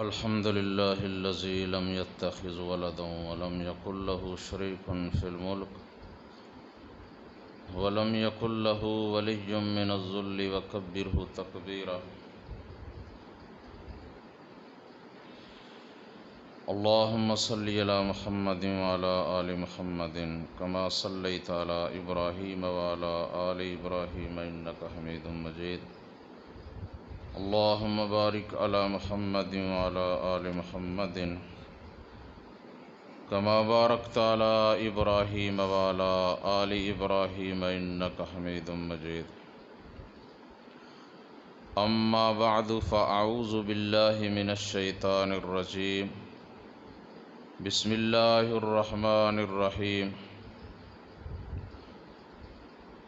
الحمد لله الذي لم يتخذ ولدا ولم يكن له شريك في الملك ولم يكن له ولي من الذل وكبره تكبيرا. اللهم صل على محمد وعلى آل محمد كما صليت على إبراهيم وعلى آل إبراهيم إنك حميد مجيد. اللهم بارك على محمد وعلى آل محمد كما باركت على إبراهيم وعلى آل إبراهيم إنك حميد مجيد. أما بعد فأعوذ بالله من الشيطان الرجيم. بسم الله الرحمن الرحيم.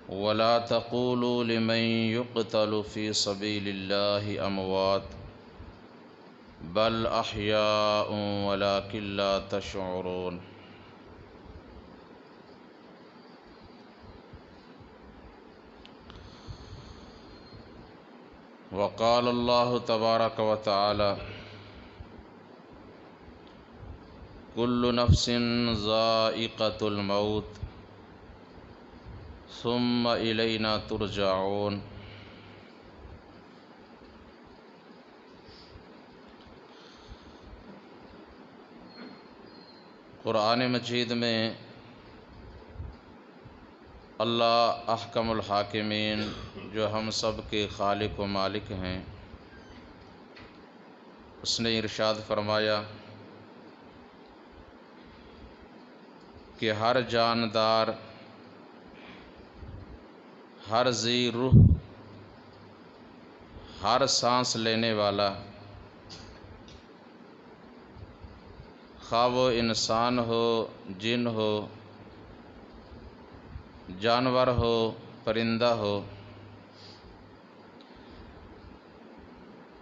ولا تقولوا لمن يقتل في سبيل الله أموات بل أحياء ولكن لا تشعرون. وقال الله تبارك وتعالى: كل نفس ذائقة الموت ثم إلينا ترجعون. قرآن مجید میں اللہ احکم الحاکمین جو ہم سب کے خالق و مالک ہیں، اس نے ارشاد فرمایا کہ ہر جاندار، ہر ذی روح، ہر سانس لینے والا، خواہ وہ انسان ہو، جن ہو، جانور ہو، پرندہ ہو،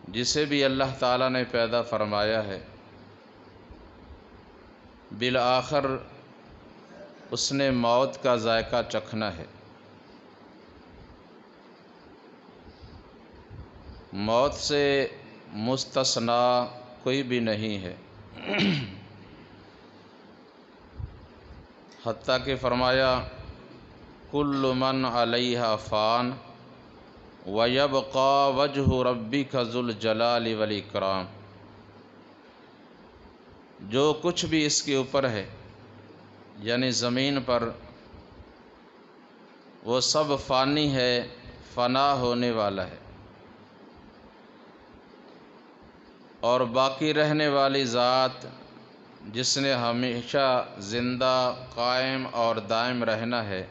جسے بھی اللہ تعالیٰ نے پیدا فرمایا ہے، بالآخر اس نے موت کا ذائقہ چکھنا ہے. موت سے مستثنا کوئی بھی نہیں ہے. حتیٰ کہ فرمایا: کل من علیہا فان ویبقی وجہ ربک ذو الجلال والاکرام. جو کچھ بھی اس کے اوپر ہے، یعنی زمین پر، وہ سب فانی ہے، فنا ہونے والا ہے، اور باقی رہنے والی ذات جس نے ہمیشہ زندہ، قائم اور دائم رہنا ہے،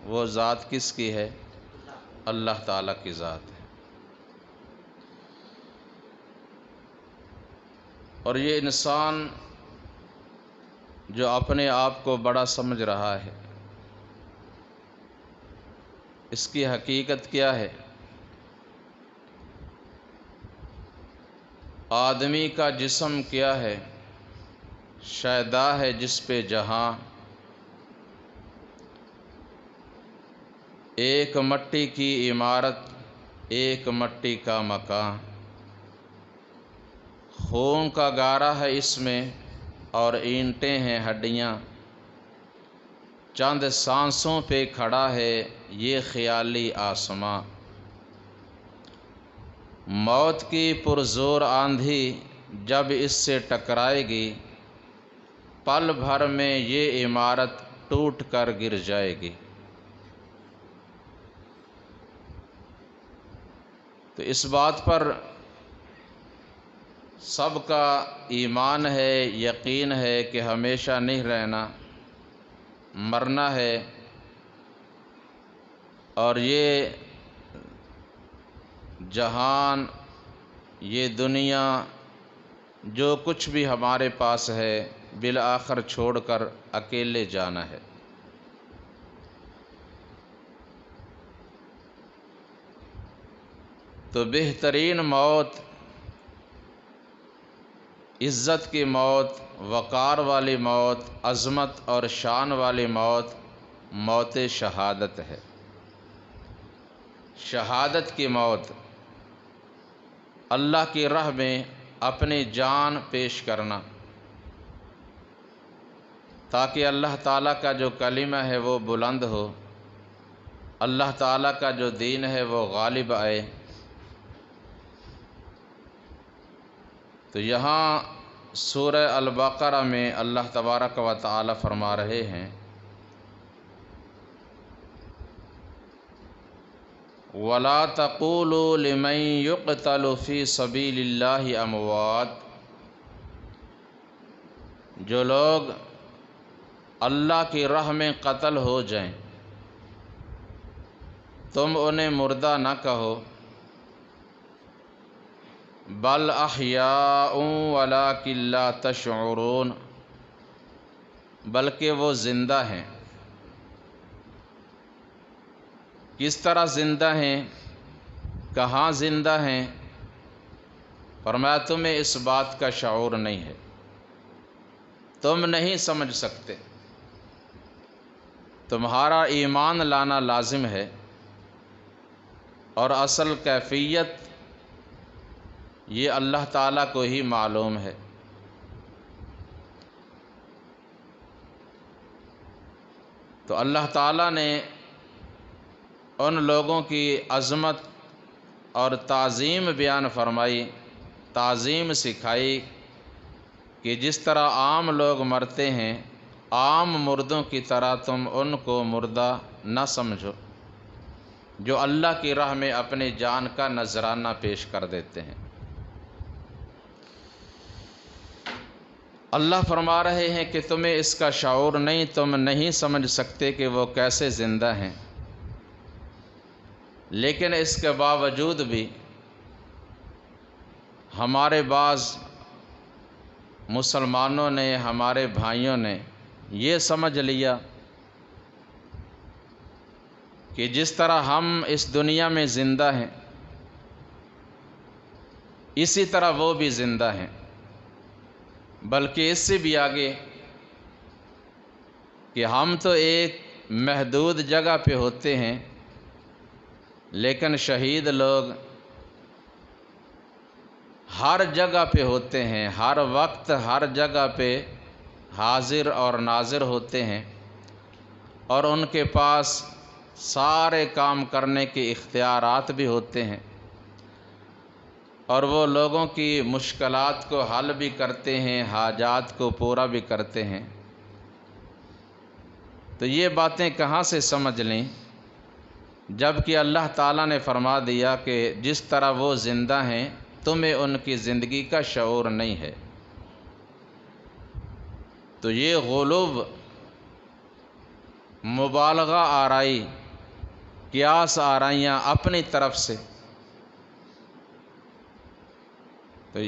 وہ ذات کس کی ہے؟ اللہ تعالیٰ کی ذات ہے. اور یہ انسان جو اپنے آپ کو بڑا سمجھ رہا ہے، اس کی حقیقت کیا ہے؟ آدمی کا جسم کیا ہے؟ شیدا ہے جس پہ جہاں، ایک مٹی کی عمارت، ایک مٹی کا مکان، خون کا گارا ہے اس میں اور اینٹیں ہیں ہڈیاں، چند سانسوں پہ کھڑا ہے یہ خیالی آسماں. موت کی پرزور آندھی جب اس سے ٹکرائے گی، پل بھر میں یہ عمارت ٹوٹ کر گر جائے گی. تو اس بات پر سب کا ایمان ہے، یقین ہے کہ ہمیشہ نہیں رہنا، مرنا ہے. اور یہ جہان، یہ دنیا، جو کچھ بھی ہمارے پاس ہے، بالآخر چھوڑ کر اکیلے جانا ہے. تو بہترین موت، عزت کی موت، وقار والی موت، عظمت اور شان والی موت، موت شہادت ہے. شہادت کی موت، اللہ کی راہ میں اپنی جان پیش کرنا، تاکہ اللہ تعالیٰ کا جو کلمہ ہے وہ بلند ہو، اللہ تعالیٰ کا جو دین ہے وہ غالب آئے۔ تو یہاں سورہ البقرہ میں اللہ تبارک و تعالیٰ فرما رہے ہیں وَلَا تَقُولُوا لِمَن يُقْتَلُ فِي سَبِيلِ اللَّهِ أَمْوَاتٌ، جو لوگ اللہ کی راہ میں قتل ہو جائیں تم انہیں مردہ نہ کہو، بل احیاء ولکن لا تشعرون، بلکہ وہ زندہ ہیں۔ کس طرح زندہ ہیں، کہاں زندہ ہیں؟ فرمایا تمہیں اس بات کا شعور نہیں ہے، تم نہیں سمجھ سکتے، تمہارا ایمان لانا لازم ہے، اور اصل کیفیت یہ اللہ تعالیٰ کو ہی معلوم ہے۔ تو اللہ تعالیٰ نے ان لوگوں کی عظمت اور تعظیم بیان فرمائی، تعظیم سکھائی کہ جس طرح عام لوگ مرتے ہیں، عام مردوں کی طرح تم ان کو مردہ نہ سمجھو جو اللہ کی راہ میں اپنی جان کا نذرانہ پیش کر دیتے ہیں۔ اللہ فرما رہے ہیں کہ تمہیں اس کا شعور نہیں، تم نہیں سمجھ سکتے کہ وہ کیسے زندہ ہیں، لیکن اس کے باوجود بھی ہمارے بعض مسلمانوں نے، ہمارے بھائیوں نے یہ سمجھ لیا کہ جس طرح ہم اس دنیا میں زندہ ہیں اسی طرح وہ بھی زندہ ہیں، بلکہ اس سے بھی آگے کہ ہم تو ایک محدود جگہ پہ ہوتے ہیں، لیکن شہید لوگ ہر جگہ پہ ہوتے ہیں، ہر وقت ہر جگہ پہ حاضر اور ناظر ہوتے ہیں، اور ان کے پاس سارے کام کرنے کے اختیارات بھی ہوتے ہیں، اور وہ لوگوں کی مشکلات کو حل بھی کرتے ہیں، حاجات کو پورا بھی کرتے ہیں۔ تو یہ باتیں کہاں سے سمجھ لیں جبکہ اللہ تعالیٰ نے فرما دیا کہ جس طرح وہ زندہ ہیں تمہیں ان کی زندگی کا شعور نہیں ہے۔ تو یہ غلو، مبالغہ آرائی، قیاس آرائیاں اپنی طرف سے، تو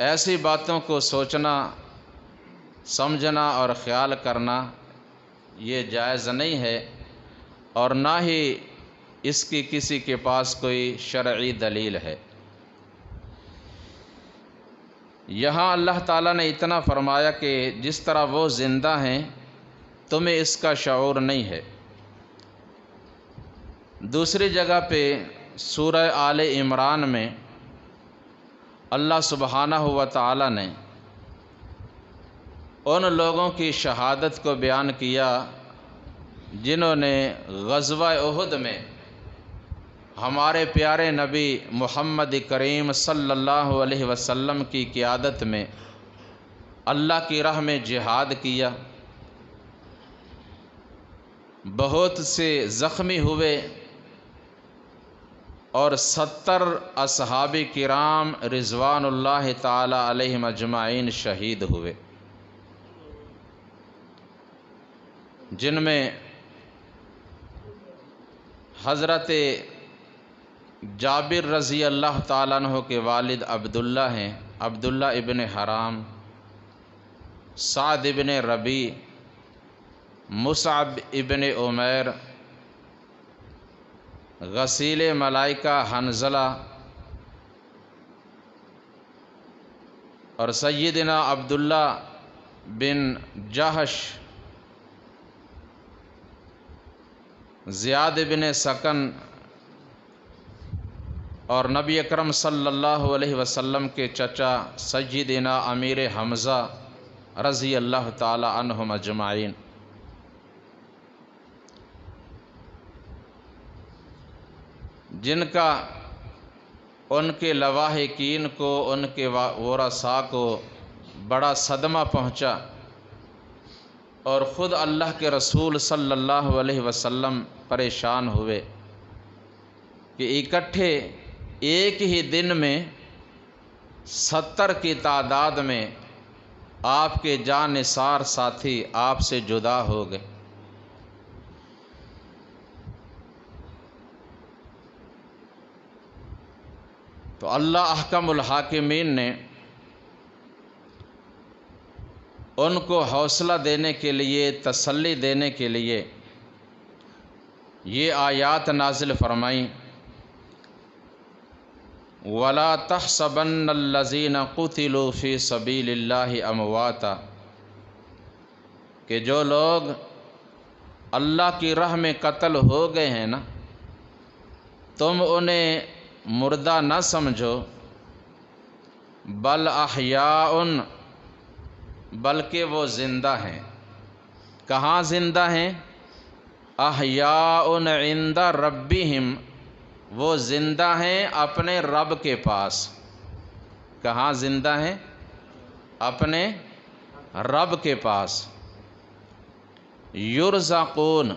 ایسی باتوں کو سوچنا، سمجھنا اور خیال کرنا یہ جائز نہیں ہے، اور نہ ہی اس کی کسی کے پاس کوئی شرعی دلیل ہے۔ یہاں اللہ تعالیٰ نے اتنا فرمایا کہ جس طرح وہ زندہ ہیں تمہیں اس کا شعور نہیں ہے۔ دوسری جگہ پہ سورہ آل عمران میں اللہ سبحانہ و تعالیٰ نے ان لوگوں کی شہادت کو بیان کیا جنہوں نے غزوہ احد میں ہمارے پیارے نبی محمد کریم صلی اللہ علیہ وسلم کی قیادت میں اللہ کی راہ میں جہاد کیا، بہت سے زخمی ہوئے، اور 70 اصحاب کرام رضوان اللہ تعالی علیہم اجمعین شہید ہوئے، جن میں حضرت جابر رضی اللہ تعالیٰ عنہ کے والد عبداللہ ہیں، عبداللہ ابن حرام، سعد ابن ربیع، مصعب ابن عمیر، غسیل ملائکہ حنظلہ، اور سیدنا عبداللہ بن جہش، زیاد بن سکن، اور نبی اکرم صلی اللہ علیہ وسلم کے چچا سیدنا امیر حمزہ رضی اللہ تعالی عنہم اجمعین۔ جن کا ان کے لواحقین کو، ان کے ورثاء کو بڑا صدمہ پہنچا، اور خود اللہ کے رسول صلی اللہ علیہ وسلم پریشان ہوئے کہ اکٹھے ایک ہی دن میں 70 کی تعداد میں آپ کے جاں نثار ساتھی آپ سے جدا ہو گئے۔ تو اللہ احکم الحاکمین نے ان کو حوصلہ دینے کے لیے، تسلی دینے کے لیے یہ آیات نازل فرمائیں، وَلَا تَحْسَبَنَّ الَّذِينَ قُتِلُوا فِي سَبِيلِ اللَّهِ أَمْوَاتًا، کہ جو لوگ اللہ کی راہ میں قتل ہو گئے ہیں نا، تم انہیں مردہ نہ سمجھو، بل احیاء، بلکہ وہ زندہ ہیں۔ کہاں زندہ ہیں؟ احیاء عند ربہم، وہ زندہ ہیں اپنے رب کے پاس۔ کہاں زندہ ہیں؟ اپنے رب کے پاس۔ یرزقون،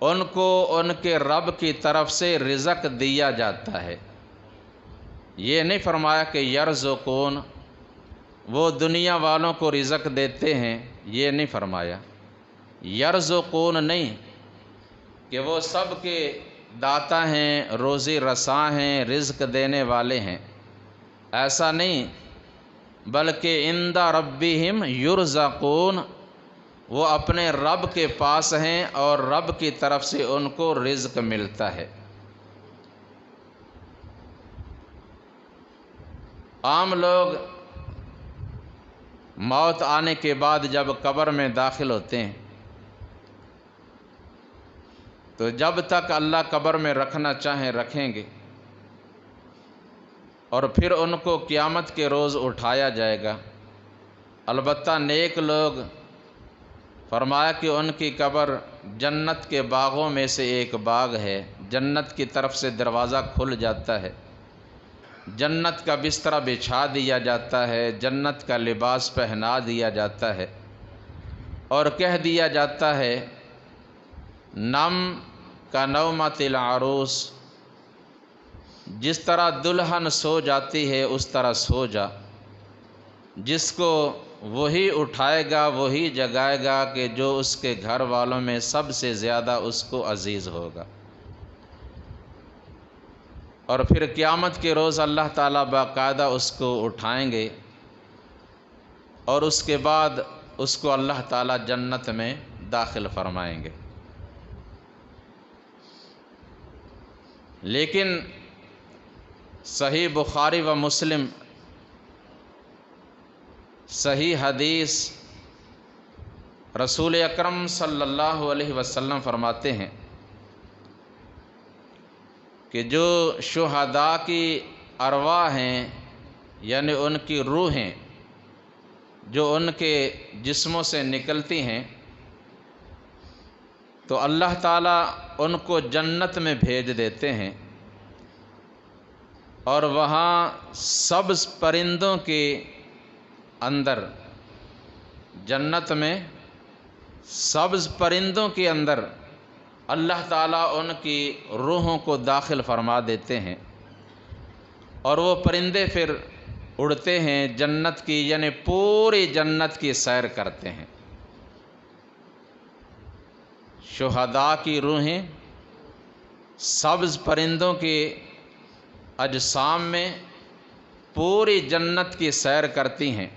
ان کو ان کے رب کی طرف سے رزق دیا جاتا ہے۔ یہ نہیں فرمایا کہ یرزقون، وہ دنیا والوں کو رزق دیتے ہیں، یہ نہیں فرمایا۔ یرزقون نہیں کہ وہ سب کے داتا ہیں، روزی رساں ہیں، رزق دینے والے ہیں، ایسا نہیں، بلکہ عند ربہم یرزقون، وہ اپنے رب کے پاس ہیں اور رب کی طرف سے ان کو رزق ملتا ہے۔ عام لوگ موت آنے کے بعد جب قبر میں داخل ہوتے ہیں تو جب تک اللہ قبر میں رکھنا چاہیں رکھیں گے، اور پھر ان کو قیامت کے روز اٹھایا جائے گا۔ البتہ نیک لوگ، فرمایا کہ ان کی قبر جنت کے باغوں میں سے ایک باغ ہے، جنت کی طرف سے دروازہ کھل جاتا ہے، جنت کا بستر بچھا دیا جاتا ہے، جنت کا لباس پہنا دیا جاتا ہے، اور کہہ دیا جاتا ہے نم کا نومۃ العروس، جس طرح دلہن سو جاتی ہے اس طرح سو جا، جس کو وہی اٹھائے گا، وہی جگائے گا کہ جو اس کے گھر والوں میں سب سے زیادہ اس کو عزیز ہوگا۔ اور پھر قیامت کے روز اللہ تعالیٰ باقاعدہ اس کو اٹھائیں گے، اور اس کے بعد اس کو اللہ تعالیٰ جنت میں داخل فرمائیں گے۔ لیکن صحیح بخاری و مسلم صحیح حدیث، رسول اکرم صلی اللہ علیہ وسلم فرماتے ہیں کہ جو شہداء کی ارواح ہیں، یعنی ان کی روحیں جو ان کے جسموں سے نکلتی ہیں، تو اللہ تعالیٰ ان کو جنت میں بھیج دیتے ہیں، اور وہاں سبز پرندوں کے اندر، جنت میں سبز پرندوں کے اندر اللہ تعالیٰ ان کی روحوں کو داخل فرما دیتے ہیں، اور وہ پرندے پھر اڑتے ہیں جنت کی، یعنی پوری جنت کی سیر کرتے ہیں۔ شہداء کی روحیں سبز پرندوں کے اجسام میں پوری جنت کی سیر کرتی ہیں،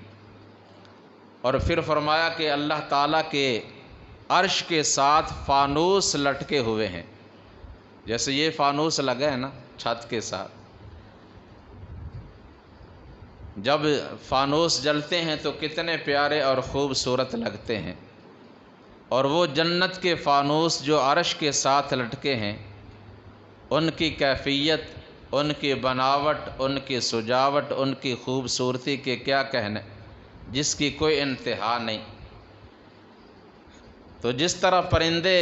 اور پھر فرمایا کہ اللہ تعالیٰ کے عرش کے ساتھ فانوس لٹکے ہوئے ہیں، جیسے یہ فانوس لگا ہے نا چھت کے ساتھ، جب فانوس جلتے ہیں تو کتنے پیارے اور خوبصورت لگتے ہیں، اور وہ جنت کے فانوس جو عرش کے ساتھ لٹکے ہیں، ان کی کیفیت ان کی بناوٹ، ان کی سجاوٹ، ان کی خوبصورتی کے کیا کہنے، جس کی کوئی انتہا نہیں۔ تو جس طرح پرندے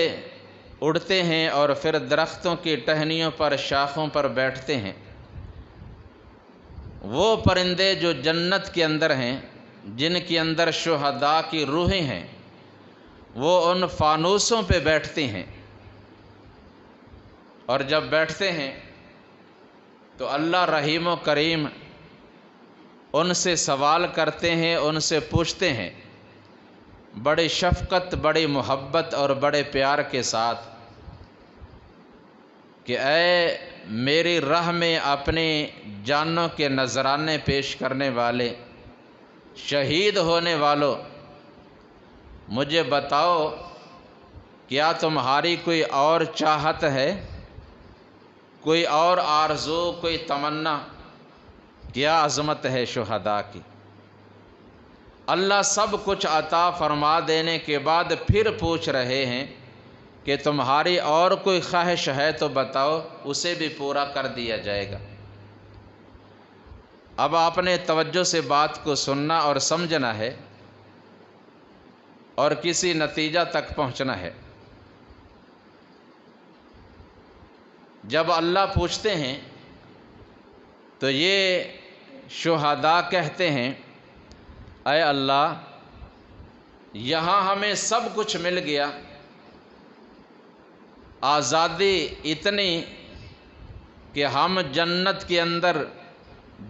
اڑتے ہیں اور پھر درختوں کی ٹہنیوں پر، شاخوں پر بیٹھتے ہیں، وہ پرندے جو جنت کے اندر ہیں، جن کے اندر شہداء کی روحیں ہیں، وہ ان فانوسوں پہ بیٹھتے ہیں، اور جب بیٹھتے ہیں تو اللہ رحیم و کریم ان سے سوال کرتے ہیں، ان سے پوچھتے ہیں بڑی شفقت، بڑی محبت اور بڑے پیار کے ساتھ کہ اے میری راہ میں اپنی جانوں کے نذرانے پیش کرنے والے، شہید ہونے والوں، مجھے بتاؤ کیا تمہاری کوئی اور چاہت ہے، کوئی اور آرزو، کوئی تمنا؟ کیا عظمت ہے شہداء کی۔ اللہ سب کچھ عطا فرما دینے کے بعد پھر پوچھ رہے ہیں کہ تمہاری اور کوئی خواہش ہے تو بتاؤ، اسے بھی پورا کر دیا جائے گا۔ اب آپ نے توجہ سے بات کو سننا اور سمجھنا ہے اور کسی نتیجہ تک پہنچنا ہے۔ جب اللہ پوچھتے ہیں تو یہ شہداء کہتے ہیں اے اللہ، یہاں ہمیں سب کچھ مل گیا، آزادی اتنی کہ ہم جنت کے اندر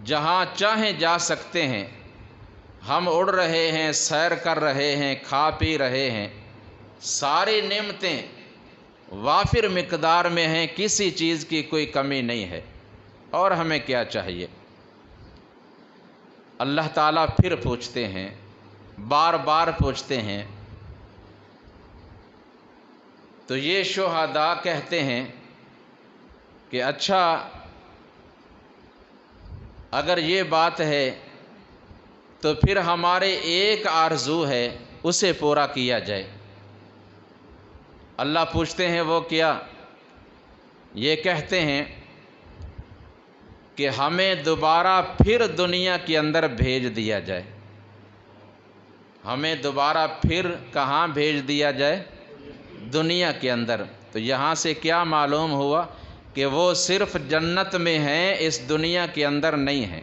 جہاں چاہیں جا سکتے ہیں، ہم اڑ رہے ہیں، سیر کر رہے ہیں، کھا پی رہے ہیں، ساری نعمتیں وافر مقدار میں ہیں، کسی چیز کی کوئی کمی نہیں ہے، اور ہمیں کیا چاہیے؟ اللہ تعالیٰ پھر پوچھتے ہیں، بار بار پوچھتے ہیں۔ تو یہ شہداء کہتے ہیں کہ اچھا، اگر یہ بات ہے تو پھر ہمارے ایک آرزو ہے، اسے پورا کیا جائے۔ اللہ پوچھتے ہیں وہ کیا؟ یہ کہتے ہیں کہ ہمیں دوبارہ پھر دنیا کے اندر بھیج دیا جائے۔ ہمیں دوبارہ پھر کہاں بھیج دیا جائے؟ دنیا کے اندر۔ تو یہاں سے کیا معلوم ہوا کہ وہ صرف جنت میں ہیں، اس دنیا کے اندر نہیں ہیں۔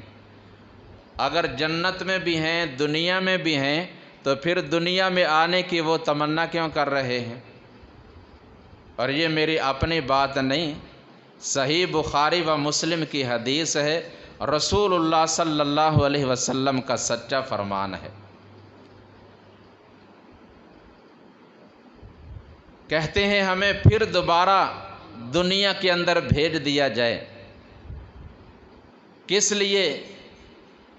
اگر جنت میں بھی ہیں، دنیا میں بھی ہیں، تو پھر دنیا میں آنے کی وہ تمنا کیوں کر رہے ہیں؟ اور یہ میری اپنی بات نہیں، صحیح بخاری و مسلم کی حدیث ہے، رسول اللہ صلی اللہ علیہ وسلم کا سچا فرمان ہے۔ کہتے ہیں ہمیں پھر دوبارہ دنیا کے اندر بھیج دیا جائے۔ کس لیے؟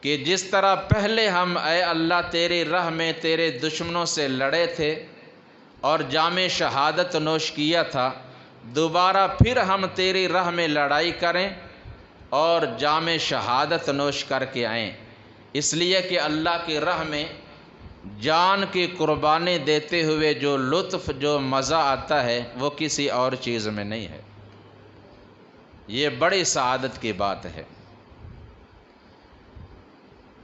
کہ جس طرح پہلے ہم اے اللہ تیری راہ میں تیرے دشمنوں سے لڑے تھے اور جام شہادت نوش کیا تھا، دوبارہ پھر ہم تیری راہ میں لڑائی کریں اور جام شہادت نوش کر کے آئیں۔ اس لیے کہ اللہ کی راہ میں جان کی قربانی دیتے ہوئے جو لطف، جو مزہ آتا ہے، وہ کسی اور چیز میں نہیں ہے۔ یہ بڑی سعادت کی بات ہے۔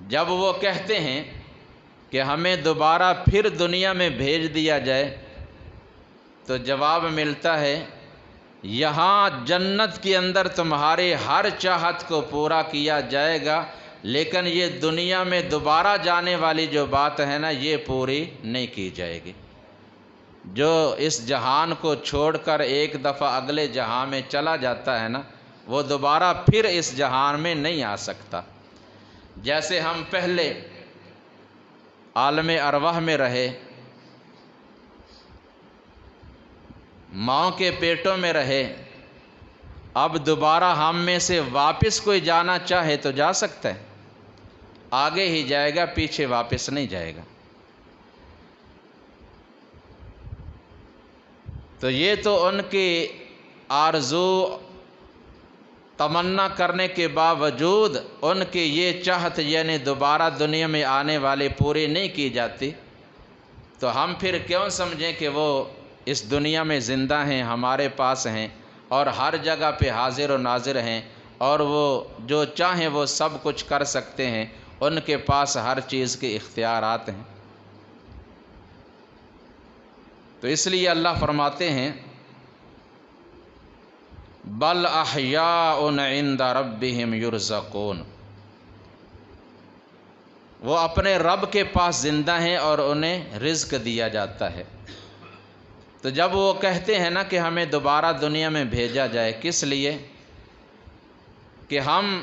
جب وہ کہتے ہیں کہ ہمیں دوبارہ پھر دنیا میں بھیج دیا جائے، تو جواب ملتا ہے یہاں جنت کے اندر تمہاری ہر چاہت کو پورا کیا جائے گا، لیکن یہ دنیا میں دوبارہ جانے والی جو بات ہے نا، یہ پوری نہیں کی جائے گی۔ جو اس جہان کو چھوڑ کر ایک دفعہ اگلے جہان میں چلا جاتا ہے نا، وہ دوبارہ پھر اس جہان میں نہیں آ سکتا۔ جیسے ہم پہلے عالم ارواح میں رہے، ماں کے پیٹوں میں رہے، اب دوبارہ ہم میں سے واپس کوئی جانا چاہے تو جا سکتا ہے، آگے ہی جائے گا، پیچھے واپس نہیں جائے گا۔ تو یہ تو ان کی آرزو تمنا کرنے کے باوجود ان کی یہ چاہت، یعنی دوبارہ دنیا میں آنے والی، پوری نہیں کی جاتی، تو ہم پھر کیوں سمجھیں کہ وہ اس دنیا میں زندہ ہیں، ہمارے پاس ہیں اور ہر جگہ پہ حاضر و ناظر ہیں اور وہ جو چاہیں وہ سب کچھ کر سکتے ہیں، ان کے پاس ہر چیز کے اختیارات ہیں۔ تو اس لیے اللہ فرماتے ہیں بل احیاء عند ربہم یرزقون، وہ اپنے رب کے پاس زندہ ہیں اور انہیں رزق دیا جاتا ہے۔ تو جب وہ کہتے ہیں نا کہ ہمیں دوبارہ دنیا میں بھیجا جائے، کس لیے؟ کہ ہم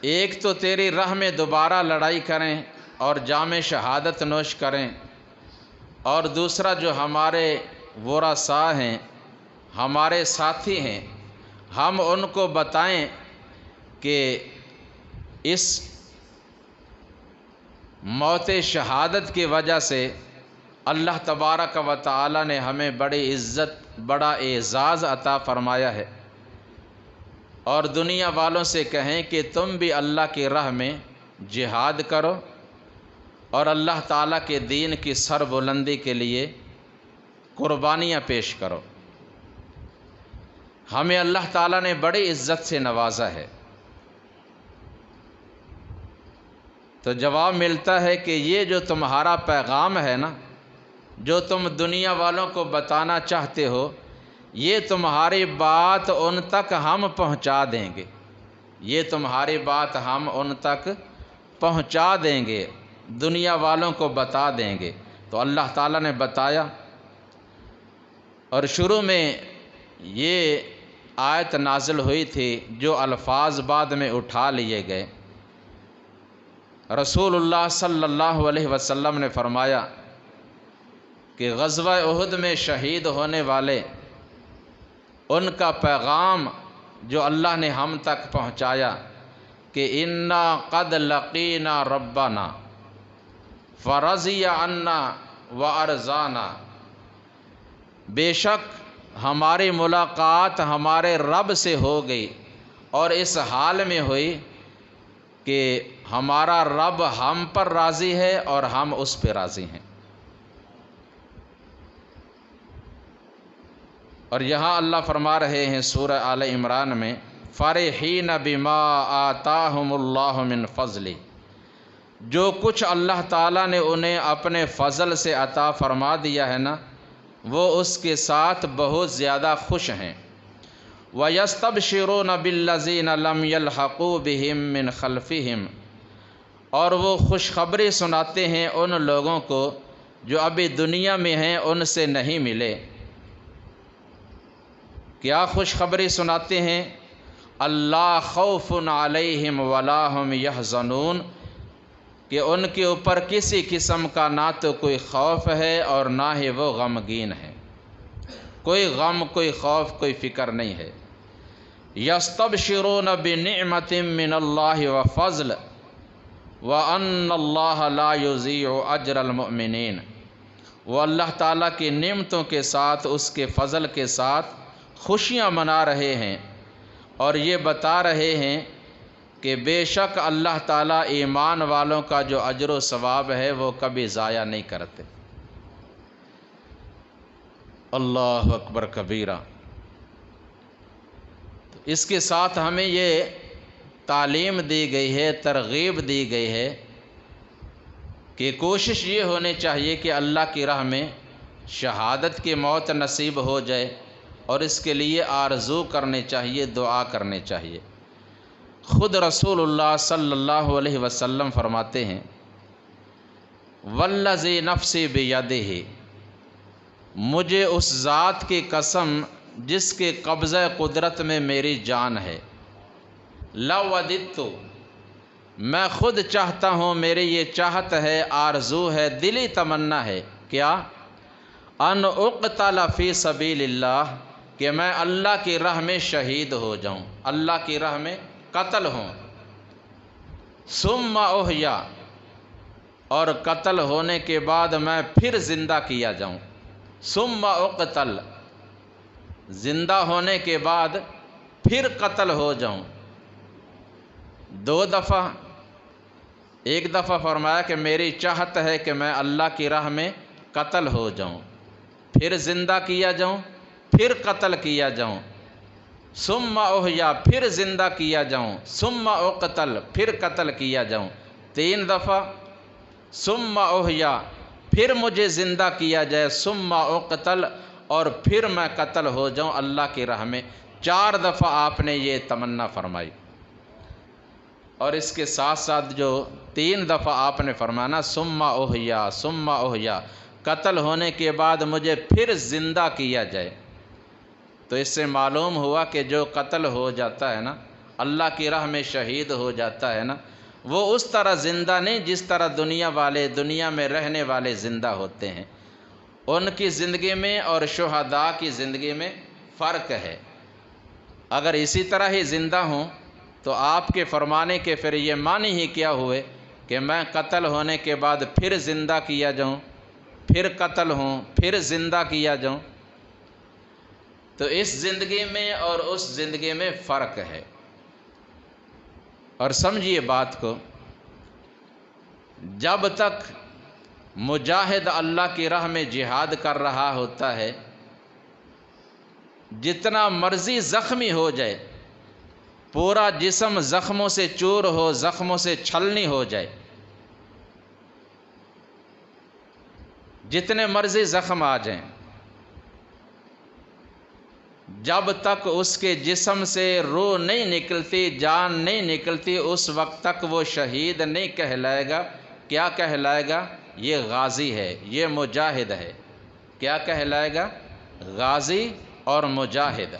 ایک تو تیری راہ میں دوبارہ لڑائی کریں اور جام شہادت نوش کریں، اور دوسرا جو ہمارے ورثاء ہیں، ہمارے ساتھی ہیں، ہم ان کو بتائیں کہ اس موت شہادت کی وجہ سے اللہ تبارک و تعالی نے ہمیں بڑی عزت، بڑا اعزاز عطا فرمایا ہے، اور دنیا والوں سے کہیں کہ تم بھی اللہ کی راہ میں جہاد کرو اور اللہ تعالیٰ کے دین کی سر بلندی کے لیے قربانیاں پیش کرو۔ ہمیں اللہ تعالیٰ نے بڑی عزت سے نوازا ہے۔ تو جواب ملتا ہے کہ یہ جو تمہارا پیغام ہے نا، جو تم دنیا والوں کو بتانا چاہتے ہو، یہ تمہاری بات ان تک ہم پہنچا دیں گے، یہ تمہاری بات ہم ان تک پہنچا دیں گے، دنیا والوں کو بتا دیں گے۔ تو اللہ تعالیٰ نے بتایا، اور شروع میں یہ آیت نازل ہوئی تھی، جو الفاظ بعد میں اٹھا لیے گئے۔ رسول اللہ صلی اللہ علیہ وسلم نے فرمایا کہ غزوہ احد میں شہید ہونے والے، ان کا پیغام جو اللہ نے ہم تک پہنچایا کہ انا قد لقینا ربنا فرضی عنا وارضانا، بے شک ہماری ملاقات ہمارے رب سے ہو گئی، اور اس حال میں ہوئی کہ ہمارا رب ہم پر راضی ہے اور ہم اس پہ راضی ہیں۔ اور یہاں اللہ فرما رہے ہیں سورہ آل عمران میں فرحین بما آتاہم اللہ من فضل، جو کچھ اللہ تعالیٰ نے انہیں اپنے فضل سے عطا فرما دیا ہے نا، وہ اس کے ساتھ بہت زیادہ خوش ہیں۔ وَيَسْتَبْشِرُونَ بِالَّذِينَ لَمْ يَلْحَقُوا بِهِم مِّنْ خَلْفِهِمْ، اور وہ خوشخبری سناتے ہیں ان لوگوں کو جو ابھی دنیا میں ہیں، ان سے نہیں ملے۔ کیا خوشخبری سناتے ہیں؟ اللہ خوف علیہم ولا ہم یحزنون، کہ ان کے اوپر کسی قسم کا نہ تو کوئی خوف ہے اور نہ ہی وہ غمگین ہے، کوئی غم، کوئی خوف، کوئی فکر نہیں ہے۔ یستبشرون بنعمت من اللہ وفضل وان اللہ لا یضیع اجر المؤمنین، وہ اللہ تعالیٰ کی نعمتوں کے ساتھ، اس کے فضل کے ساتھ خوشیاں منا رہے ہیں، اور یہ بتا رہے ہیں کہ بے شک اللہ تعالیٰ ایمان والوں کا جو اجر و ثواب ہے وہ کبھی ضائع نہیں کرتے۔ اللہ اکبر کبیرہ۔ اس کے ساتھ ہمیں یہ تعلیم دی گئی ہے، ترغیب دی گئی ہے کہ کوشش یہ ہونی چاہیے کہ اللہ کی راہ میں شہادت کی موت نصیب ہو جائے، اور اس کے لیے آرزو کرنے چاہیے، دعا کرنے چاہیے۔ خود رسول اللہ صلی اللہ علیہ وسلم فرماتے ہیں والذی نفسی بیدہ، مجھے اس ذات کی قسم جس کے قبضہ قدرت میں میری جان ہے، لوددت، میں خود چاہتا ہوں، میری یہ چاہت ہے، آرزو ہے، دلی تمنا ہے، کیا؟ ان اقتل فی سبیل اللہ، کہ میں اللہ کی راہ میں شہید ہو جاؤں، اللہ کی راہ میں قتل ہوں، ثم احیا، اور قتل ہونے کے بعد میں پھر زندہ کیا جاؤں، ثم اقتل، زندہ ہونے کے بعد پھر قتل ہو جاؤں، دو دفعہ۔ ایک دفعہ فرمایا کہ میری چاہت ہے کہ میں اللہ کی راہ میں قتل ہو جاؤں، پھر زندہ کیا جاؤں، پھر قتل کیا جاؤں۔ ثم احیا پھر زندہ کیا جاؤں، ثم اقتل پھر قتل کیا جاؤں 3 دفعہ، ثم احیا پھر مجھے زندہ کیا جائے، ثم اقتل اور پھر میں قتل ہو جاؤں اللہ کی راہ میں، 4 دفعہ آپ نے یہ تمنا فرمائی۔ اور اس کے ساتھ ساتھ جو 3 دفعہ آپ نے فرمانا ثم احیا ثم احیا، قتل ہونے کے بعد مجھے پھر زندہ کیا جائے، تو اس سے معلوم ہوا کہ جو قتل ہو جاتا ہے نا، اللہ کی راہ میں شہید ہو جاتا ہے نا، وہ اس طرح زندہ نہیں جس طرح دنیا میں رہنے والے زندہ ہوتے ہیں۔ ان کی زندگی میں اور شہداء کی زندگی میں فرق ہے۔ اگر اسی طرح ہی زندہ ہوں تو آپ کے فرمانے کے پھر یہ معنی ہی کیا ہوئے کہ میں قتل ہونے کے بعد پھر زندہ کیا جاؤں، پھر قتل ہوں، پھر زندہ کیا جاؤں، تو اس زندگی میں اور اس زندگی میں فرق ہے۔ اور سمجھیے بات کو، جب تک مجاہد اللہ کی راہ میں جہاد کر رہا ہوتا ہے، جتنا مرضی زخمی ہو جائے، پورا جسم زخموں سے چور ہو، زخموں سے چھلنی ہو جائے، جتنے مرضی زخم آ جائیں، جب تک اس کے جسم سے روح نہیں نکلتی، جان نہیں نکلتی، اس وقت تک وہ شہید نہیں کہلائے گا۔ کیا کہلائے گا؟ یہ غازی ہے، یہ مجاہد ہے۔ کیا کہلائے گا؟ غازی اور مجاہد۔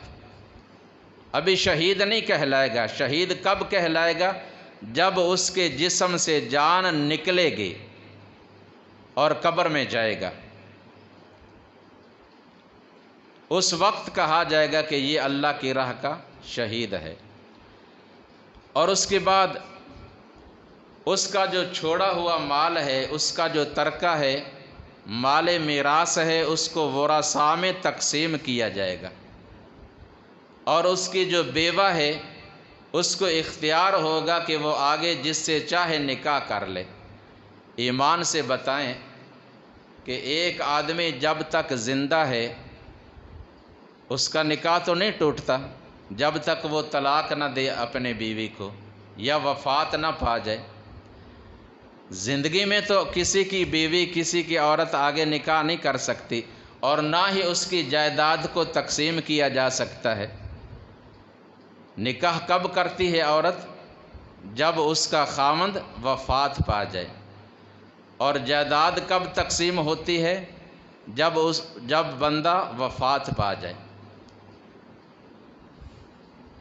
ابھی شہید نہیں کہلائے گا۔ شہید کب کہلائے گا؟ جب اس کے جسم سے جان نکلے گی اور قبر میں جائے گا، اس وقت کہا جائے گا کہ یہ اللہ کی راہ کا شہید ہے۔ اور اس کے بعد اس کا جو چھوڑا ہوا مال ہے، اس کا جو ترکہ ہے، مال میراث ہے، اس کو ورثاء میں تقسیم کیا جائے گا۔ اور اس کی جو بیوہ ہے، اس کو اختیار ہوگا کہ وہ آگے جس سے چاہے نکاح کر لے۔ ایمان سے بتائیں کہ ایک آدمی جب تک زندہ ہے اس کا نکاح تو نہیں ٹوٹتا جب تک وہ طلاق نہ دے اپنے بیوی کو یا وفات نہ پا جائے۔ زندگی میں تو کسی کی بیوی، کسی کی عورت آگے نکاح نہیں کر سکتی، اور نہ ہی اس کی جائیداد کو تقسیم کیا جا سکتا ہے۔ نکاح کب کرتی ہے عورت؟ جب اس کا خاوند وفات پا جائے۔ اور جائیداد کب تقسیم ہوتی ہے؟ جب بندہ وفات پا جائے۔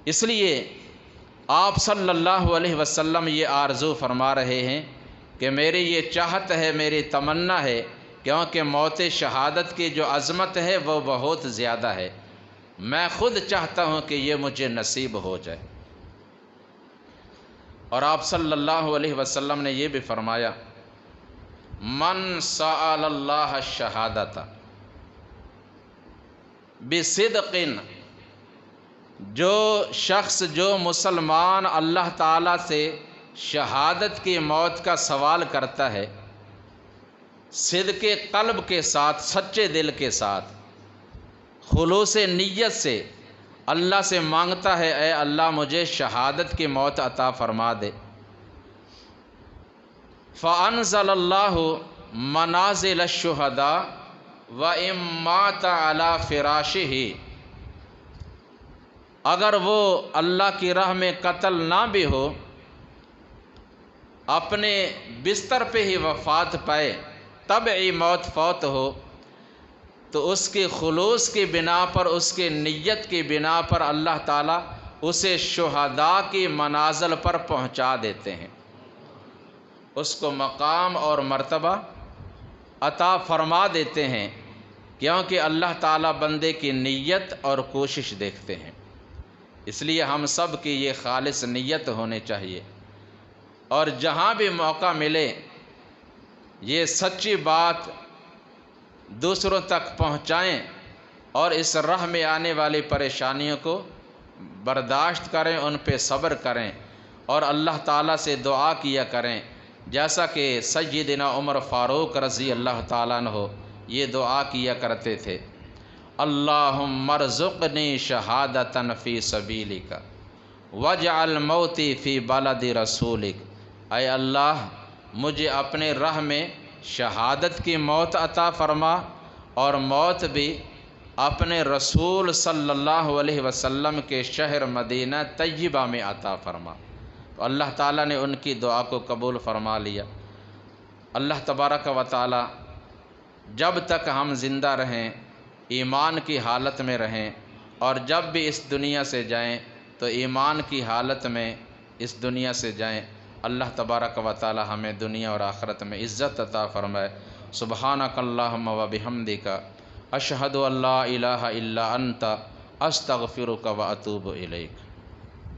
اس لیے آپ صلی اللہ علیہ وسلم یہ آرزو فرما رہے ہیں کہ میری یہ چاہت ہے، میری تمنا ہے، کیونکہ موت شہادت کی جو عظمت ہے وہ بہت زیادہ ہے، میں خود چاہتا ہوں کہ یہ مجھے نصیب ہو جائے۔ اور آپ صلی اللہ علیہ وسلم نے یہ بھی فرمایا، من سأل اللہ الشہادۃ بصدق، جو شخص، جو مسلمان اللہ تعالیٰ سے شہادت کی موت کا سوال کرتا ہے، صدق قلب کے ساتھ، سچے دل کے ساتھ، خلوص نیت سے اللہ سے مانگتا ہے، اے اللہ مجھے شہادت کی موت عطا فرما دے، فَأَنزَلَ اللَّهُ مَنَازِلَ الشُّهَدَاءِ وَإِن مَاتَ عَلَى فِرَاشِهِ، اگر وہ اللہ کی راہ میں قتل نہ بھی ہو، اپنے بستر پہ ہی وفات پائے، طبعی موت فوت ہو، تو اس کی خلوص کی بنا پر، اس کی نیت کی بنا پر اللہ تعالیٰ اسے شہداء کی منازل پر پہنچا دیتے ہیں، اس کو مقام اور مرتبہ عطا فرما دیتے ہیں، کیونکہ اللہ تعالیٰ بندے کی نیت اور کوشش دیکھتے ہیں۔ اس لیے ہم سب کی یہ خالص نیت ہونی چاہیے، اور جہاں بھی موقع ملے یہ سچی بات دوسروں تک پہنچائیں، اور اس راہ میں آنے والی پریشانیوں کو برداشت کریں، ان پہ صبر کریں، اور اللہ تعالیٰ سے دعا کیا کریں، جیسا کہ سیدنا عمر فاروق رضی اللہ تعالیٰ عنہ یہ دعا کیا کرتے تھے، اللہم ارزقنی شہادتن فی سبیلک واجعل موتی فی بلد رسولک، اے اللہ مجھے اپنے راہ میں شہادت کی موت عطا فرما اور موت بھی اپنے رسول صلی اللہ علیہ وسلم کے شہر مدینہ طیبہ میں عطا فرما۔ تو اللہ تعالیٰ نے ان کی دعا کو قبول فرما لیا۔ اللہ تبارک و تعالیٰ جب تک ہم زندہ رہیں ایمان کی حالت میں رہیں، اور جب بھی اس دنیا سے جائیں تو ایمان کی حالت میں اس دنیا سے جائیں۔ اللہ تبارک و تعالیٰ ہمیں دنیا اور آخرت میں عزت عطا فرمائے۔ سبحانک اللہم و بحمدک، اشہد ان لا الہ الا انت، استغفرک و اتوب الیک۔